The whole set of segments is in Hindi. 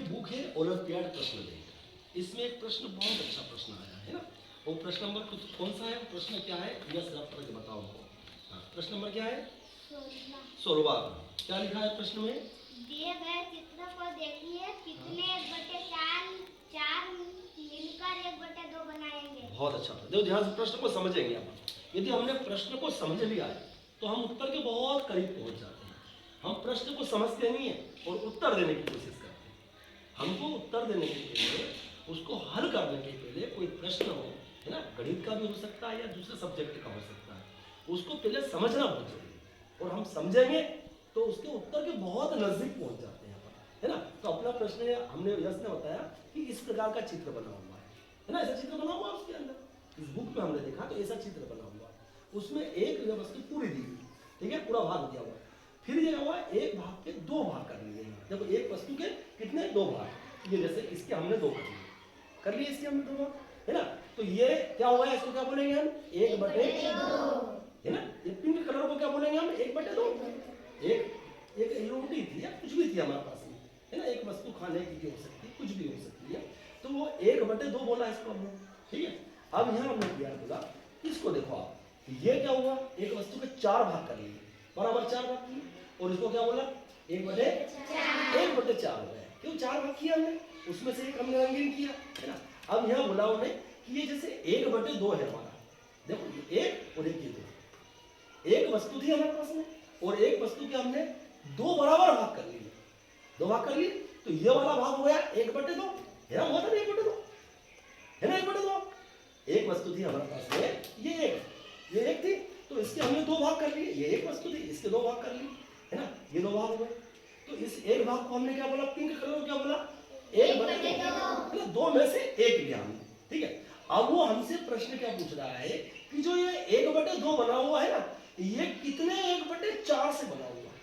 बुक है ओलंपियाड प्रश्न बैंक। इसमें एक प्रश्न बहुत अच्छा प्रश्न आया है ना। वो प्रश्न नंबर कौन सा है, प्रश्न क्या है, यह सब करके बताओ हमको। हाँ, प्रश्न नंबर क्या है? 16। क्या लिखा है प्रश्न में? दिए गए चित्र को देखिए, कितने 1/4 मिलकर 1/2 बनाएंगे। बहुत अच्छा। देखो ध्यान से प्रश्न को समझेंगे आप। यदि हमने प्रश्न को समझ लिया है तो हम उत्तर के बहुत करीब पहुंच जाते हैं। हम प्रश्न को समझते नहीं है और उत्तर देने की कोशिश करते हैं। हमको उत्तर देने के लिए, उसको हल करने के पहले कोई प्रश्न हो, है ना, गणित का भी हो सकता है या दूसरे सब्जेक्ट का हो सकता है, उसको पहले समझना बहुत जरूरी है। और हम समझेंगे तो उसके उत्तर के बहुत नजदीक पहुंच जाते हैं, है ना। तो अपना प्रश्न हमने यश ने बताया कि इस प्रकार का चित्र बना हुआ है ना, ऐसा चित्र बना हुआ उसके अंदर। इस बुक में हमने देखा तो ऐसा चित्र बना हुआ, उसमें एक वस्तु पूरी दी हुई, ठीक है, पूरा भाग दिया हुआ। फिर ये हुआ एक भाग के दो भाग कर लिए। देखो एक वस्तु के कितने, दो भाग। ये जैसे इसके हमने दो कर लिए इसके हमने दो भाग, है ना। तो ये क्या हुआ है, इसको क्या बोलेंगे हम? 1/2, है ना। ये पिंक कलर को क्या बोलेंगे हम? 1/2। एक रोटी थी या कुछ भी थी हमारे पास में, है ना, एक वस्तु खाने की हो सकती है, कुछ भी हो सकती है, तो वो 1/2 बोला इसको हमने, ठीक है। अब यहाँ हमने किया बोला, इसको देखो आप, ये क्या हुआ, एक वस्तु के 4 भाग कर लिए, बराबर 4 भाग किए, और इसको क्या बोला? 1/4 हो गया। क्यों 4 भाग किया हमने, उसमें से एक हमने रंगीन किया, है ना। अब यहाँ बोला उन्हें कि ये जैसे 1/2 है हमारा, देखो एक और एक ये 2, एक वस्तु थी हमारे पास में और एक वस्तु के हमने 2 बराबर भाग कर लिए, 2 भाग कर लिए, तो ये वाला भाग हो गया 1/2, है ना, होता नहीं 1/2, है ना, 1/2। एक वस्तु थी हमारे पास में, ये एक थी, तो इसके हमने 2 भाग कर लिए, ये एक वस्तु थी, इसके 2 भाग कर लिए, है ना, ये 2 भाग हो गए। तो इस एक भाग को हमने क्या बोला, पिंक कलर को क्या बोला? 1/2, 2 में से एक लिया हमने, ठीक है। अब वो हमसे प्रश्न क्या पूछ रहा है कि जो ये 1/2 बना हुआ है ना, ये कितने 1/4 से बना हुआ है।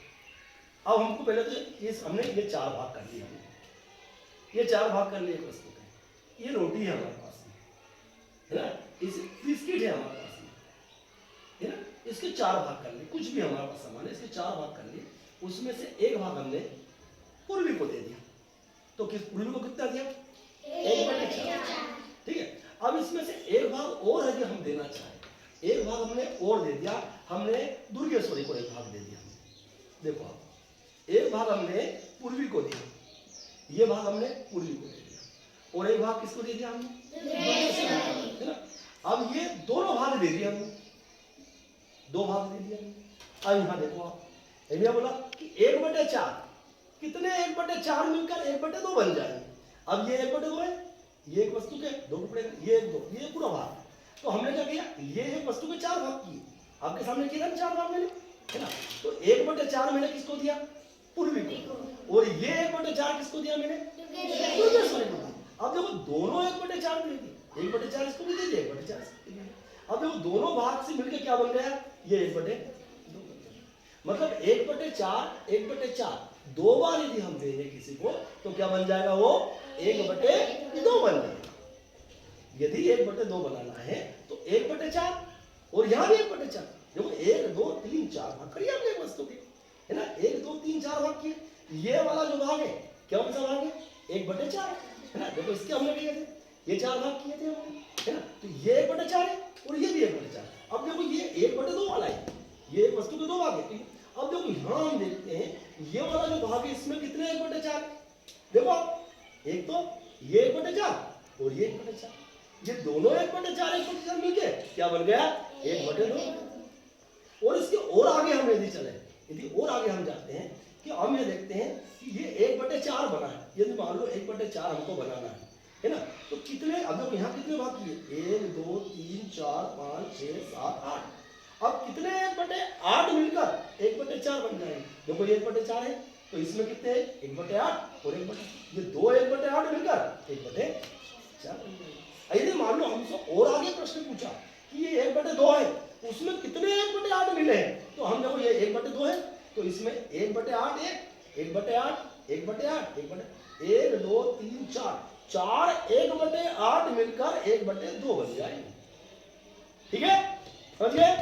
अब हमको पहले तो इस हमने ये 4 भाग कर लिए, हमने ये 4 भाग कर लिए एक वस्तु के। ये रोटी है हमारे पास में, है ना, इस बिस्किट है हमारे पास में, है ना, इसके 4 भाग कर लिए, कुछ भी हमारे पास सामान है, इसके 4 भाग कर लिए, उसमें से एक भाग हमने पूर्वी को दे दिया। तो किस पूर्वी को कितना दिया? 1/4, ठीक है। अब इसमें से एक भाग और यदि हम देना चाहें, एक भाग हमने और दे दिया, हमने दुर्गेश्वरी को एक भाग दे दिया। देखो आप, एक भाग हमने पूर्वी को दिया, ये भाग हमने पूर्वी को दे दिया, और एक भाग किसको दे दिया हमने? है ना। अब ये दोनों भाग दे दिया हमने, 2 भाग दे दिया। अब यहां देखो आप, क्या बोला कि 1/4 कितने 1/4 मिलकर 1/2 बन जाएंगे। अब ये 1/2 है, ये एक वस्तु के 2 टुकड़े, ये 2, ये पूरा भाग। तो हमने क्या किया, ये एक वस्तु के 4 भाग किए, आपके सामने किया 4 भाग मैंने, है ना। तो 1/4 मैंने किसको दिया? पूर्वी को, और ये 1/4 किसको दिया मैंने? दुर्गेश्वरी को। अब देखो दोनों 1/4 दे दिए, 1/4 इसको भी दे दिया, 1/4 इसको दे दिया। अब देखो दोनों भाग से मिलकर क्या बन गया, ये 1/2, मतलब 1/4 2 बार यदि हम देंगे किसी को तो क्या बन जाएगा, वो 1/2 बन जाएगा। यदि 1/2 बनाना है तो 1/4, और यहां भी 1/4। देखो 1 2 3 4 भाग करिए आपने एक वस्तु के, है ना, 1 2 3 4 भाग किए। ये वाला जो भाग है क्या सा भाग है? 1/4, है ना। देखो इसके हमने किए थे, ये 4 भाग किए थे हमने, है ना। तो ये 1/4 है और ये भी 1/4। अब देखो ये 1/2 वाला है, ये एक वस्तु के 2 भाग है। अब देखो यहां हम देखते हैं ये वाला जो भाग है इसमें कितने 1/4? देखो एक तो ये 1/4 और ये 1/4, ये दोनों 1/4 मिलके क्या बन गया? 1/2। और इसके और आगे हम यदि चले, यदि और आगे हम जाते हैं कि हम ये देखते हैं कि ये 1/4 बना है। यदि मान लो 1/4 हमको बनाना है ना, तो कितने, अब देखो यहाँ कितने भाग किए? 1 2 3 4 5 6 7 8। अब कितने 1/8 मिलकर 1/4 बन जाएंगे। देखो ये 1/4 है, तो इसमें कितने हैं? 1/8 और 1/8, ये 2 1/8 मिलकर 1/4 बन जाएंगे। यदि मान लो हमसे और आगे प्रश्न पूछा कि ये 1/2 है, उसमें कितने 1/8 मिले हैं, तो हम देखो ये 1/2 है, तो इसमें 1/8 1/8 1/8 1 2 3 4 1/8 मिलकर 1/2 बन जाएंगे, ठीक है, समझ गए?